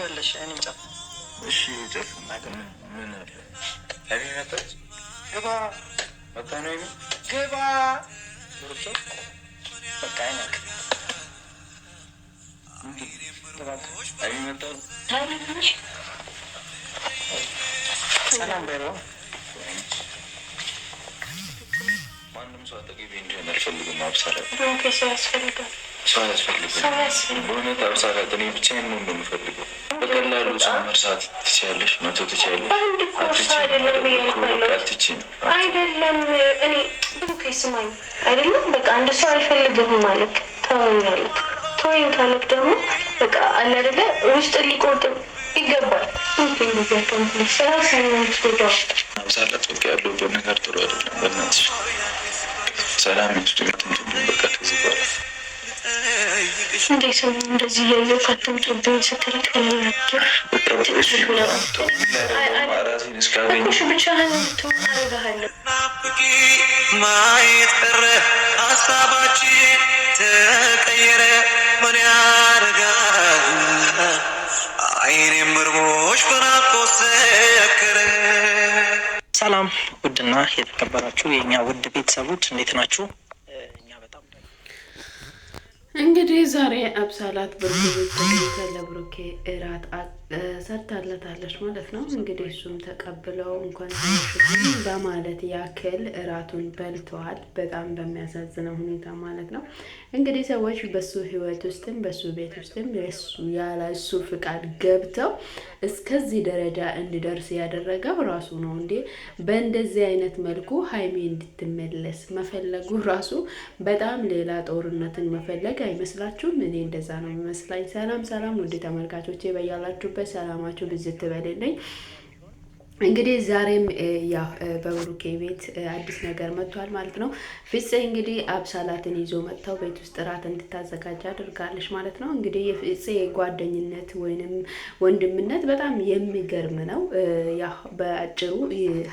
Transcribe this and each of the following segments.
ትገበለሽ እኔ ጨፍ እሺ ጨፍ ማገም ምን አለ አይ መጣች ግባ መጣ ነው ግባ ወርቶ በቃ አይነክ አይ መጣ ታዲያሽ ሰላም በሮ ማንም ሰው አጠገቤ እንዲሆን አልፈልግም። አብሳላት ሰው ያስፈልጋል። በእውነት አብሳላት እኔ ብቻዬን ነው እንደምፈልገው። በቀላሉ ሰው መርሳት ትችያለሽ፣ መተው ትችያለሽ። አይደለም እኔ ብሩክ ስማኝ፣ አይደለም በቃ አንድ ሰው አልፈልግም ማለት ተወኛለህ። ተወኝ ካለክ ደግሞ በቃ አለ አይደለ ውስጥ ሊቆርጥ ይገባል። አብሳላት በቃ ያለሁበት ነገር ጥሩ አይደለም። በእናትሽ ሰላም ይስጥልኝ። በቃ ከዚህ በኋላ እንዴት ነው እንደዚህ ያለው ካትምጭብኝ ስትለኝ ከለላችሁ ብቻህን ትወጣለህ። ማየት ቀረ ሀሳባችን ተቀየረ። ምን ያደርጋል አይኔም ምርሞች በናፍቆት ሰከረ። ሰላም ውድና የተከበራችሁ የኛ ውድ ቤተሰቦች እንዴት ናችሁ? እንግዲህ ዛሬ አብሳላት ብሩኬ ለብሩኬ እራት ሰርታለታለች ማለት ነው። እንግዲህ እሱም ተቀብለው እንኳን በማለት ያክል እራቱን በልተዋል። በጣም በሚያሳዝነው ሁኔታ ማለት ነው። እንግዲህ ሰዎች በሱ ህይወት ውስጥም በሱ ቤት ውስጥም ያለ እሱ ፍቃድ ገብተው እስከዚህ ደረጃ እንዲደርስ ያደረገው ራሱ ነው እንዴ። በእንደዚህ አይነት መልኩ ሀይሚ እንድትመለስ መፈለጉ ራሱ በጣም ሌላ ጦርነትን መፈለግ አይመስላችሁም? እኔ እንደዛ ነው የሚመስላኝ። ሰላም ሰላም ውድ ተመልካቾቼ በያላችሁበት ሰላማችሁ ብዝት በልልኝ። እንግዲህ ዛሬም ያው በብሩኬ ቤት አዲስ ነገር መጥቷል ማለት ነው። ፍፄ እንግዲህ አብሳላትን ይዞ መጥተው ቤት ውስጥ እራት እንድታዘጋጅ አድርጋለች ማለት ነው። እንግዲህ የፍፄ ጓደኝነት ወይንም ወንድምነት በጣም የሚገርም ነው። ያው በአጭሩ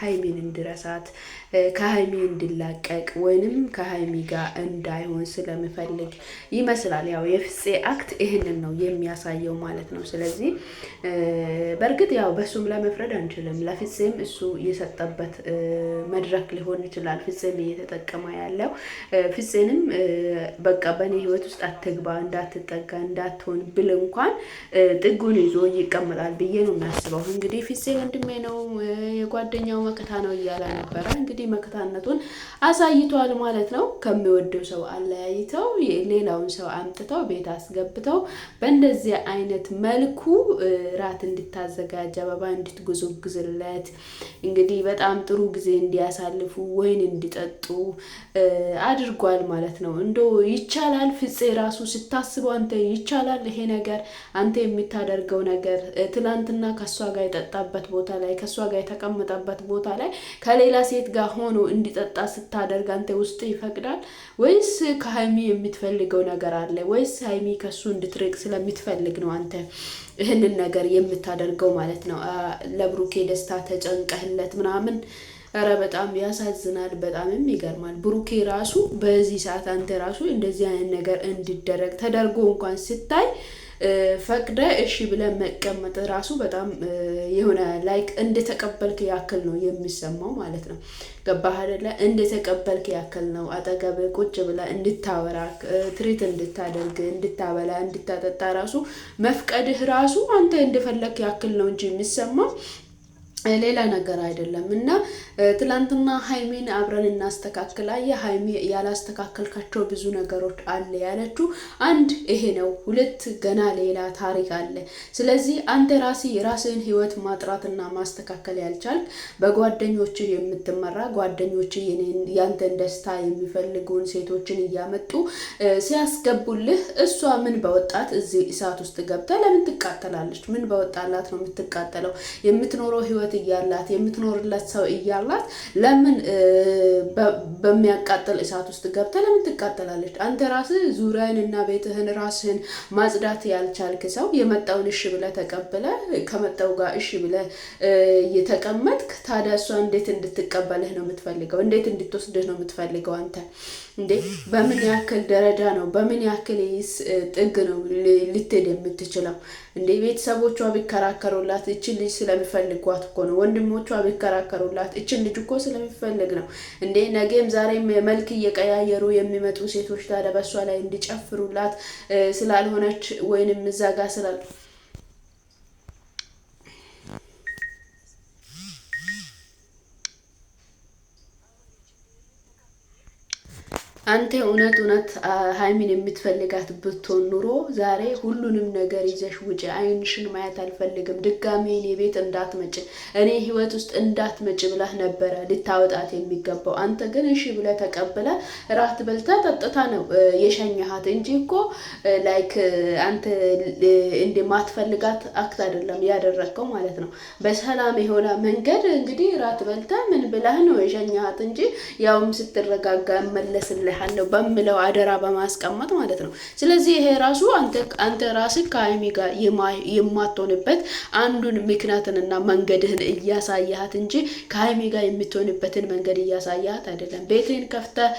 ሀይሚን እንድረሳት ከሀይሚ እንድላቀቅ ወይንም ከሀይሚ ጋር እንዳይሆን ስለምፈልግ ይመስላል። ያው የፍፄ አክት ይህንን ነው የሚያሳየው ማለት ነው። ስለዚህ በእርግጥ ያው በሱም ለመፍረድ አንችልም። ፍፄም እሱ የሰጠበት መድረክ ሊሆን ይችላል። ፍፄም እየተጠቀመ ያለው ፍፄንም በቃ በእኔ ህይወት ውስጥ አትግባ፣ እንዳትጠጋ፣ እንዳትሆን ብል እንኳን ጥጉን ይዞ ይቀመጣል ብዬ ነው የሚያስበው። እንግዲህ ፍፄ ወንድሜ ነው የጓደኛው መከታ ነው እያለ ነበረ። እንግዲህ መከታነቱን አሳይቷል ማለት ነው። ከሚወደው ሰው አለያይተው ሌላውን ሰው አምጥተው ቤት አስገብተው በእንደዚህ አይነት መልኩ ራት እንድታዘጋጅ አበባ እንድትጎዘጉዝለት እንግዲህ በጣም ጥሩ ጊዜ እንዲያሳልፉ ወይን እንዲጠጡ አድርጓል ማለት ነው። እንደው ይቻላል ፍፄ ራሱ ስታስበው አንተ ይቻላል ይሄ ነገር አንተ የምታደርገው ነገር ትላንትና ከሷ ጋር የጠጣበት ቦታ ላይ ከሷ ጋር የተቀመጠበት ቦታ ላይ ከሌላ ሴት ጋር ሆኖ እንዲጠጣ ስታደርግ አንተ ውስጥ ይፈቅዳል ወይስ ከሀይሚ የምትፈልገው ነገር አለ? ወይስ ሀይሚ ከሱ እንድትርቅ ስለምትፈልግ ነው አንተ ይህንን ነገር የምታደርገው ማለት ነው? ለብሩኬ ደስታ ተጨንቀህለት ምናምን። ኧረ በጣም ያሳዝናል። በጣምም ይገርማል። ብሩኬ ራሱ በዚህ ሰዓት አንተ ራሱ እንደዚህ አይነት ነገር እንዲደረግ ተደርጎ እንኳን ስታይ ፈቅደ እሺ ብለን መቀመጥ ራሱ በጣም የሆነ ላይክ እንደተቀበልክ ያክል ነው የሚሰማው ማለት ነው። ገባህ አይደለ? እንደተቀበልክ ያክል ነው። አጠገብ ቁጭ ብለ እንድታወራ ትሪት እንድታደርግ እንድታበላ እንድታጠጣ ራሱ መፍቀድህ ራሱ አንተ እንደፈለክ ያክል ነው እንጂ የሚሰማው ሌላ ነገር አይደለም። እና ትላንትና ሀይሚን አብረን እናስተካክላ የሀይሚ ያላስተካከልካቸው ብዙ ነገሮች አለ ያለችው አንድ ይሄ ነው። ሁለት ገና ሌላ ታሪክ አለ። ስለዚህ አንተ የራስህን ህይወት ማጥራትና ማስተካከል ያልቻልክ በጓደኞች የምትመራ ጓደኞች ያንተን ደስታ የሚፈልጉን ሴቶችን እያመጡ ሲያስገቡልህ እሷ ምን በወጣት እዚህ እሳት ውስጥ ገብታ ለምን ትቃጠላለች? ምን በወጣላት ነው የምትቃጠለው? የምትኖረው ህይወት እያላት የምትኖርለት ሰው እያላት ለምን በሚያቃጥል እሳት ውስጥ ገብተ ለምን ትቃጠላለች? አንተ ራስህ ዙሪያህንና ቤትህን ራስህን ማጽዳት ያልቻልክ ሰው የመጣውን እሺ ብለህ ተቀብለህ ከመጣው ጋር እሺ ብለህ የተቀመጥክ ታዲያ እሷ እንዴት እንድትቀበልህ ነው የምትፈልገው? እንዴት እንድትወስድህ ነው የምትፈልገው? አንተ እንዴ በምን ያክል ደረጃ ነው በምን ያክል ጥግ ነው ልትሄድ የምትችለው? እንዴ ቤተሰቦቿ ቢከራከሩላት እችን ልጅ ስለሚፈልጓት እኮ ነው። ወንድሞቿ ቢከራከሩላት እችን ልጅ እኮ ስለሚፈልግ ነው። እንዴ ነገም ዛሬም መልክ እየቀያየሩ የሚመጡ ሴቶች ታዲያ በሷ ላይ እንዲጨፍሩላት ስላልሆነች ወይንም እዛ ጋር ስላል አንተ እውነት ሀይሚን የምትፈልጋት ብትሆን ኑሮ ዛሬ ሁሉንም ነገር ይዘሽ ውጪ፣ አይንሽን ማየት አልፈልግም፣ ድጋሜ እኔ ቤት እንዳትመጭ፣ እኔ ህይወት ውስጥ እንዳትመጭ ብለህ ነበረ ልታወጣት የሚገባው። አንተ ግን እሺ ብለህ ተቀብለ ራት በልታ ጠጥታ ነው የሸኘሃት እንጂ እኮ ላይክ አንተ እንደማትፈልጋት አክት አይደለም ያደረግከው ማለት ነው። በሰላም የሆነ መንገድ እንግዲህ ራት በልታ ምን ብለህ ነው የሸኘሃት እንጂ ያውም ስትረጋጋ መለስልህ አለው በሚለው አደራ በማስቀመጥ ማለት ነው። ስለዚህ ይሄ ራሱ አንተ ራስህ ከሀይሚ ጋር የማትሆንበት አንዱን ምክንያትንና መንገድህን እያሳያት እንጂ ከሀይሚ ጋር የምትሆንበትን መንገድ እያሳያት አይደለም። ቤትህን ከፍተህ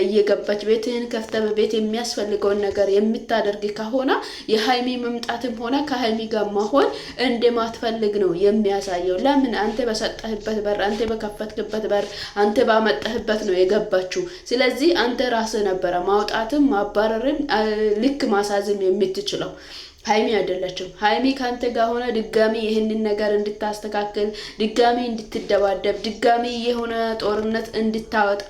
እየገባች ቤትህን ከፍተህ በቤት የሚያስፈልገውን ነገር የምታደርግ ከሆነ የሀይሚ መምጣትም ሆነ ከሀይሚ ጋር መሆን እንደማትፈልግ ነው የሚያሳየው። ለምን አንተ በሰጠህበት በር፣ አንተ በከፈትክበት በር፣ አንተ ባመጣህበት ነው የገባችው። ስለዚህ አንተ ራስህ ነበረ ማውጣትም ማባረርም ልክ ማሳዝም የምትችለው። ሀይሚ አይደለችም። ሀይሚ ካንተ ጋር ሆነ ድጋሚ ይህንን ነገር እንድታስተካክል፣ ድጋሚ እንድትደባደብ፣ ድጋሚ የሆነ ጦርነት እንድታወጣ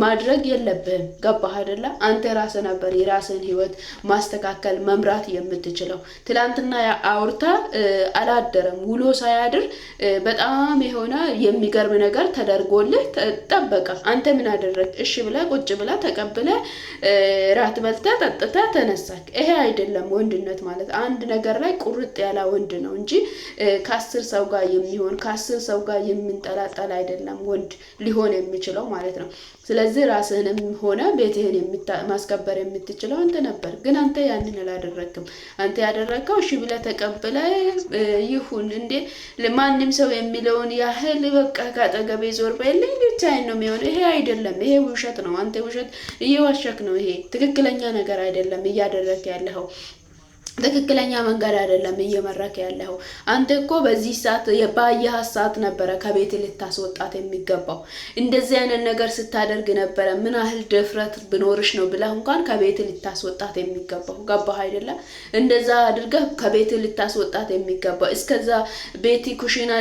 ማድረግ የለብህም። ገባህ አይደለ? አንተ ራስህ ነበር የራስህን ህይወት ማስተካከል መምራት የምትችለው። ትላንትና አውርታ አላደረም ውሎ ሳያድር በጣም የሆነ የሚገርም ነገር ተደርጎልህ ጠበቀ። አንተ ምን አደረግ? እሺ ብለህ ቁጭ ብለህ ተቀብለህ ራት በልተህ ጠጥተህ ተነሳክ። ይሄ አይደለም ወንድነት ማለት። አንድ ነገር ላይ ቁርጥ ያለ ወንድ ነው እንጂ ከ10 ሰው ጋር የሚሆን ከ10 ሰው ጋር የምንጠላጠል አይደለም ወንድ ሊሆን የሚችለው ማለት ነው። ስለዚህ ራስህንም ሆነ ቤትህን ማስከበር የምትችለው አንተ ነበር። ግን አንተ ያንን አላደረግክም። አንተ ያደረግከው እሺ ብለህ ተቀብለህ ይሁን እንዴ ለማንም ሰው የሚለውን ያህል በቃ ካጠገቤ ዞር በልኝ ብቻዬን ነው የሚሆነው። ይሄ አይደለም። ይሄ ውሸት ነው። አንተ ውሸት እየዋሸክ ነው። ይሄ ትክክለኛ ነገር አይደለም እያደረግክ ያለኸው። ትክክለኛ መንገድ አይደለም እየመረከ ያለው። አንተ እኮ በዚህ ሰዓት የባየህ ሰዓት ነበረ ከቤት ልታስወጣት የሚገባው። እንደዚህ አይነት ነገር ስታደርግ ነበረ ምን ያህል ድፍረት ብኖርሽ ነው ብለህ እንኳን ከቤት ልታስወጣት የሚገባው። ገባህ አይደለ? እንደዛ አድርገህ ከቤት ልታስወጣት የሚገባው። እስከዛ ቤቲ ኩሽና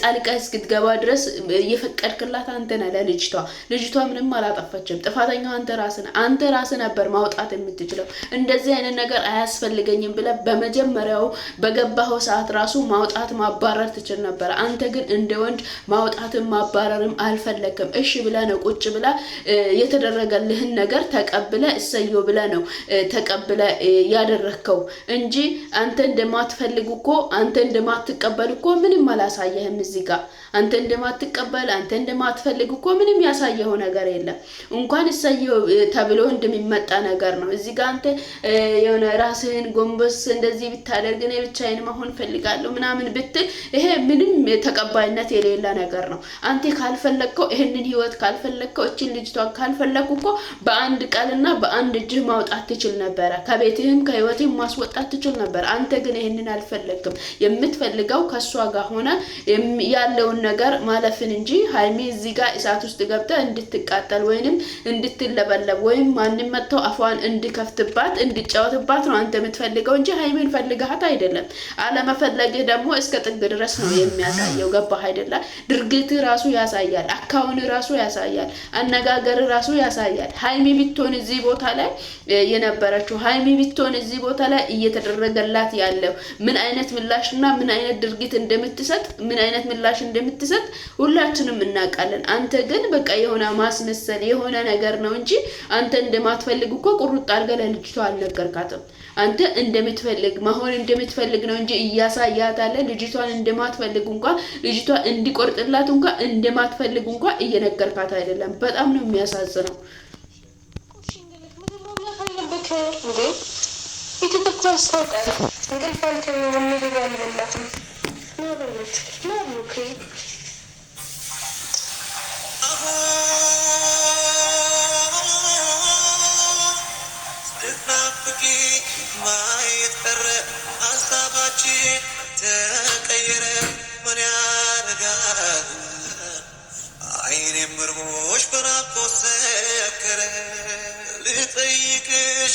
ጣልቀህ እስክትገባ ድረስ የፈቀድክላት አንተ ነህ ለልጅቷ። ልጅቷ ምንም አላጠፋችም። ጥፋተኛው አንተ ራስህ ነበር ማውጣት የምትችለው። እንደዚህ አይነት ነገር አያስፈልገኝም ብለህ በመጀመሪያው በገባው ሰዓት ራሱ ማውጣት ማባረር ትችል ነበር። አንተ ግን እንደ ወንድ ማውጣትም ማባረርም አልፈለግም። እሺ ብለህ ነው ቁጭ ብለህ የተደረገልህን ነገር ተቀብለህ እሰየው ብለህ ነው ተቀብለህ ያደረከው እንጂ አንተ እንደማትፈልግ እኮ አንተ እንደማትቀበል እኮ ምንም አላሳየህም። እዚህ ጋር አንተ እንደማትቀበል አንተ እንደማትፈልግ እኮ ምንም ያሳየው ነገር የለም። እንኳን እሰየው ተብሎ እንደሚመጣ ነገር ነው። እዚህ ጋር አንተ የሆነ ራስህን ጎንበስ እንደዚህ ብታደርግ ነው ብቻዬን መሆን ፈልጋለሁ ምናምን ብትል ይሄ ምንም ተቀባይነት የሌለ ነገር ነው። አንተ ካልፈለግከው ይሄንን ህይወት ካልፈለግከው እቺን ልጅቷን ካልፈለግኩ እኮ በአንድ ቃልና በአንድ እጅህ ማውጣት ትችል ነበር። ከቤትህም ከህይወትህም ማስወጣት ትችል ነበር። አንተ ግን ይሄንን አልፈለግክም። የምትፈልገው ከሷ ጋር ሆነ ያለውን ነገር ማለፍን እንጂ ሀይሚ እዚህ ጋር እሳት ውስጥ ገብታ እንድትቃጠል ወይንም እንድትለበለብ ወይም ማንንም መጥቶ አፏን እንድከፍትባት እንድጫወትባት ነው አንተ የምትፈልገው እንጂ ሀይሚን ፈልጋት አይደለም። አለመፈለግህ ደግሞ እስከ ጥግ ድረስ ነው የሚያሳየው። ገባህ አይደለ? ድርጊት ራሱ ያሳያል። አካውን ራሱ ያሳያል። አነጋገር ራሱ ያሳያል። ሀይሚ ቢትሆን እዚህ ቦታ ላይ የነበረችው ሀይሚ ቢትሆን እዚህ ቦታ ላይ እየተደረገላት ያለው ምን አይነት ምላሽና ምን አይነት ድርጊት እንደምትሰጥ ምን አይነት ምላሽ እንደምትሰጥ ሁላችንም እናውቃለን። አንተ ግን በቃ የሆነ ማስመሰል የሆነ ነገር ነው እንጂ አንተ እንደማትፈልግ እኮ ቁርጥ አድርገህ ለልጅቷ አልነገርካትም። አንተ እንደምትፈልግ መሆን እንደምትፈልግ ነው እንጂ እያሳያታለ ልጅቷን እንደማትፈልግ እንኳን ልጅቷ እንዲቆርጥላት እንኳን እንደማትፈልግ እንኳን እየነገርካት አይደለም። በጣም ነው የሚያሳዝነው። ናፍቂ ማየት ቀረ ሀሳባችን ተቀየረ ምን ያረጋል አይኔም ምርሞሽ በናፍቆት ሰከረ ልጠይቅሽ